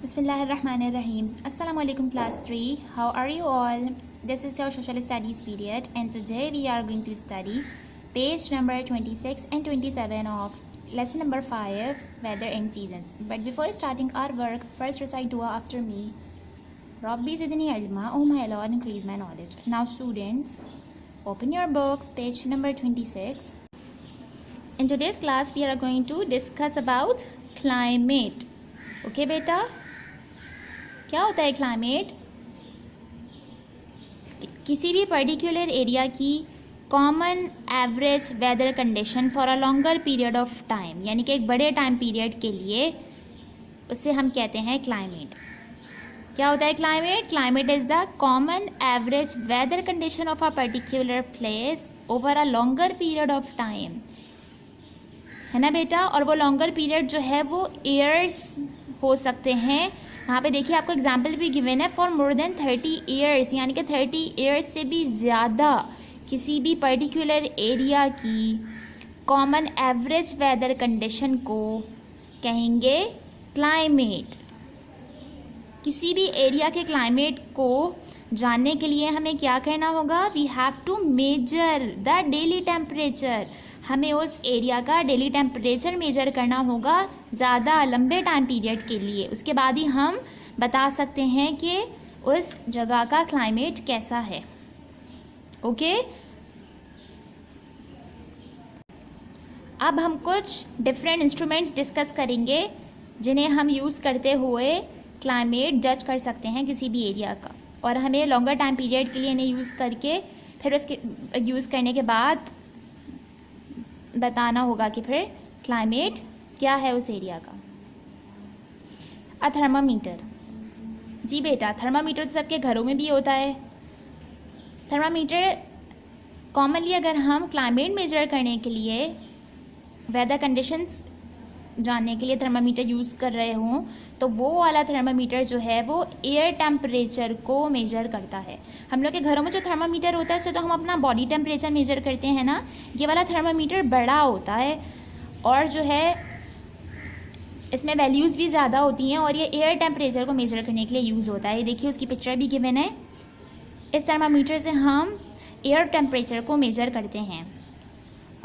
Bismillahirrahmanirrahim. Assalamu alaikum class 3. How are you all? This is your social studies period and today we are going to study page number 26 and 27 of lesson number 5 weather and seasons. But before starting our work, first recite dua after me. Rabbi zidni ilma, oh my Lord, increase my knowledge. Now students, open your books, page number 26. In today's class we are going to discuss about climate. Okay बेटा, क्या होता है climate? किसी भी particular area की common average weather condition for a longer period of time, यानी कि एक बड़े टाइम पीरियड के लिए, उसे हम कहते हैं क्लाइमेट. क्या होता है climate? Climate is the common average weather condition of a particular place over a longer period of time, है ना बेटा. और वो लॉन्गर पीरियड जो है वो ईयर्स हो सकते हैं. यहाँ पे देखिए आपको एग्जाम्पल भी गिवन है, फॉर मोर देन 30 ईयर्स, यानी कि 30 ईयर्स से भी ज़्यादा किसी भी पर्टिकुलर एरिया की कॉमन एवरेज वेदर कंडीशन को कहेंगे क्लाइमेट. किसी भी एरिया के क्लाइमेट को जानने के लिए हमें क्या करना होगा? We have to measure the daily temperature. हमें उस एरिया का डेली टेम्परेचर मेजर करना होगा ज़्यादा लंबे टाइम पीरियड के लिए. उसके बाद ही हम बता सकते हैं कि उस जगह का क्लाइमेट कैसा है. ओके, अब हम कुछ डिफरेंट इंस्ट्रूमेंट्स डिस्कस करेंगे जिन्हें हम यूज़ करते हुए क्लाइमेट जज कर सकते हैं किसी भी एरिया का. और हमें लॉन्गर टाइम पीरियड के लिए इन्हें यूज़ करके फिर उसके यूज़ करने के बाद बताना होगा कि फिर क्लाइमेट क्या है उस एरिया का. अ थर्मामीटर. जी बेटा, थर्मामीटर तो सबके घरों में भी होता है. थर्मामीटर कॉमनली अगर हम क्लाइमेट मेजर करने के लिए, वेदर कंडीशंस जानने के लिए थर्मामीटर यूज़ कर रहे हों, तो वो वाला थर्मामीटर जो है वो एयर टेम्परेचर को मेजर करता है. हम लोग के घरों में जो थर्मामीटर होता है उससे तो हम अपना बॉडी टेम्परेचर मेजर करते हैं ना. ये वाला थर्मामीटर बड़ा होता है और जो है इसमें वैल्यूज़ भी ज़्यादा होती हैं और ये एयर टेम्परेचर को मेजर करने के लिए यूज़ होता है. ये देखिए उसकी पिक्चर भी गिवन है. इस थर्मामीटर से हम एयर टेम्परेचर को मेजर करते हैं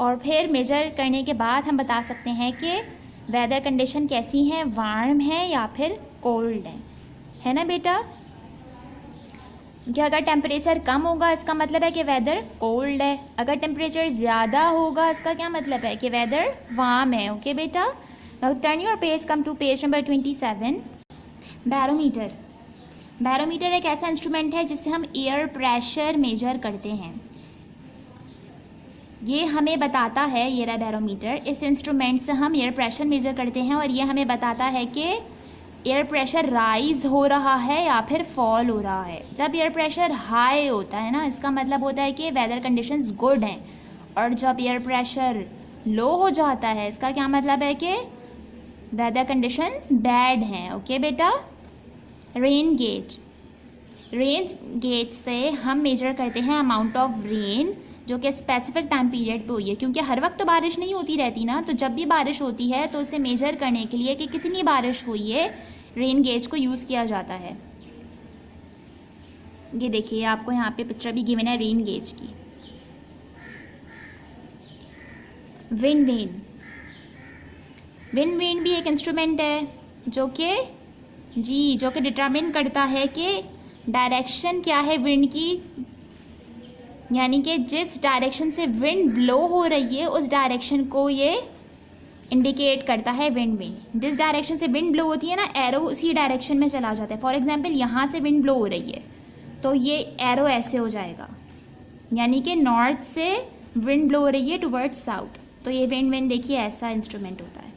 और फिर मेजर करने के बाद हम बता सकते हैं कि वेदर कंडीशन कैसी है, वार्म है या फिर कोल्ड है ना बेटा. कि अगर टेम्परेचर कम होगा इसका मतलब है कि वेदर कोल्ड है, अगर टेम्परेचर ज़्यादा होगा इसका क्या मतलब है कि वेदर वार्म है. ओके बेटा, now turn your page, come to page number 27. Barometer. Barometer एक ऐसा इंस्ट्रूमेंट है जिससे हम एयर प्रेशर मेजर करते हैं. ये हमें बताता है, ये रहा बैरोमीटर, इस इंस्ट्रूमेंट से हम एयर प्रेशर मेजर करते हैं और ये हमें बताता है कि एयर प्रेशर राइज हो रहा है या फिर फॉल हो रहा है. जब एयर प्रेशर हाई होता है ना, इसका मतलब होता है कि वेदर कंडीशंस गुड हैं, और जब एयर प्रेशर लो हो जाता है इसका क्या मतलब है कि वेदर कंडीशंस बैड हैं. ओके बेटा. Rain gauge. रेन गेज से हम मेजर करते हैं अमाउंट ऑफ रेन जो कि स्पेसिफिक टाइम पीरियड पे हुई है, क्योंकि हर वक्त तो बारिश नहीं होती रहती ना. तो जब भी बारिश होती है तो उसे मेजर करने के लिए कि कितनी बारिश हुई है, रेन गेज को यूज़ किया जाता है. ये देखिए आपको यहाँ पे पिक्चर भी गिवन है रेन गेज की. Wind vane. विंड वेन भी एक इंस्ट्रूमेंट है जो कि डिटरमिन करता है कि डायरेक्शन क्या है विंड की, यानी कि जिस डायरेक्शन से विंड ब्लो हो रही है उस डायरेक्शन को ये इंडिकेट करता है विंड वेन. जिस डायरेक्शन से विंड ब्लो होती है ना, एरो उसी डायरेक्शन में चला जाता है. फॉर एग्जांपल यहाँ से विंड ब्लो हो रही है तो ये एरो ऐसे हो जाएगा, यानी कि नॉर्थ से विंड ब्लो हो रही है टुवर्ड्स साउथ, तो ये विंड वेन देखिए ऐसा इंस्ट्रूमेंट होता है.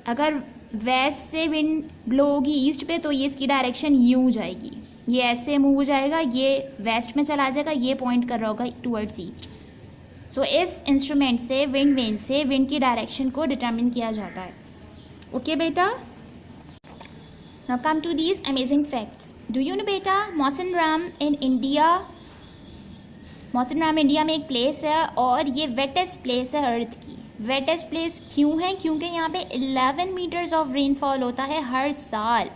अगर वेस्ट से विंड ब्लो होगी ईस्ट पे तो ये इसकी डायरेक्शन यूँ जाएगी, ये ऐसे मूव हो जाएगा, ये वेस्ट में चला जाएगा, ये पॉइंट कर रहा होगा टुवर्ड्स ईस्ट. सो इस इंस्ट्रूमेंट से, विंड वेन से, विंड की डायरेक्शन को डिटरमिन किया जाता है. ओके बेटा. Now come to these amazing facts. Do you know बेटा, Mawsynram in India, Mawsynram India में एक प्लेस है और ये वेटेस्ट प्लेस है अर्थ की. वेटेस्ट प्लेस क्यों है? क्योंकि यहाँ पे 11 मीटर्स ऑफ रेनफॉल होता है हर साल।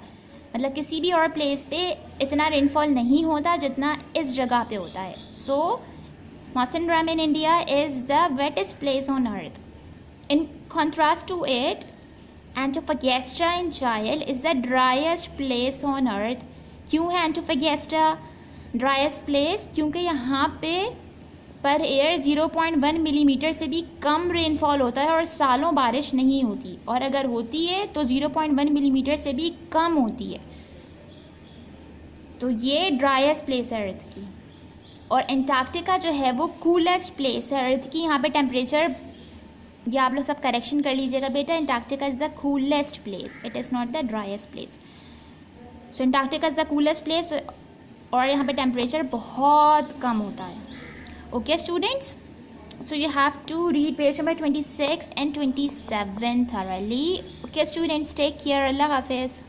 मतलब किसी भी और प्लेस पे इतना रेनफॉल नहीं होता जितना इस जगह पे होता है। So Mawsynram in India is the wettest place on earth. In contrast to it, Antofagasta in Chile is the driest place on earth. क्यों है एंटोफगेस्टा ड्राइएस्ट प्लेस? क्योंकि यहाँ पे पर एयर 0.1 मिलीमीटर से भी कम रेनफॉल होता है और सालों बारिश नहीं होती, और अगर होती है तो 0.1 मिलीमीटर से भी कम होती है। तो ये ड्राइएस्ट प्लेस है अर्थ की। और एंटार्क्टिका जो है वो कूलेस्ट प्लेस है अर्थ की। यहाँ पे टेम्परेचर, या आप लोग सब करेक्शन कर लीजिएगा बेटा, Antarctica is the coolest place, it is not the driest place. So Antarctica is the coolest place और यहाँ पे टेम्परेचर बहुत कम होता है। Okay students, so you have to read page number 26 and 27 thoroughly. Okay students, take care. Allah Hafiz.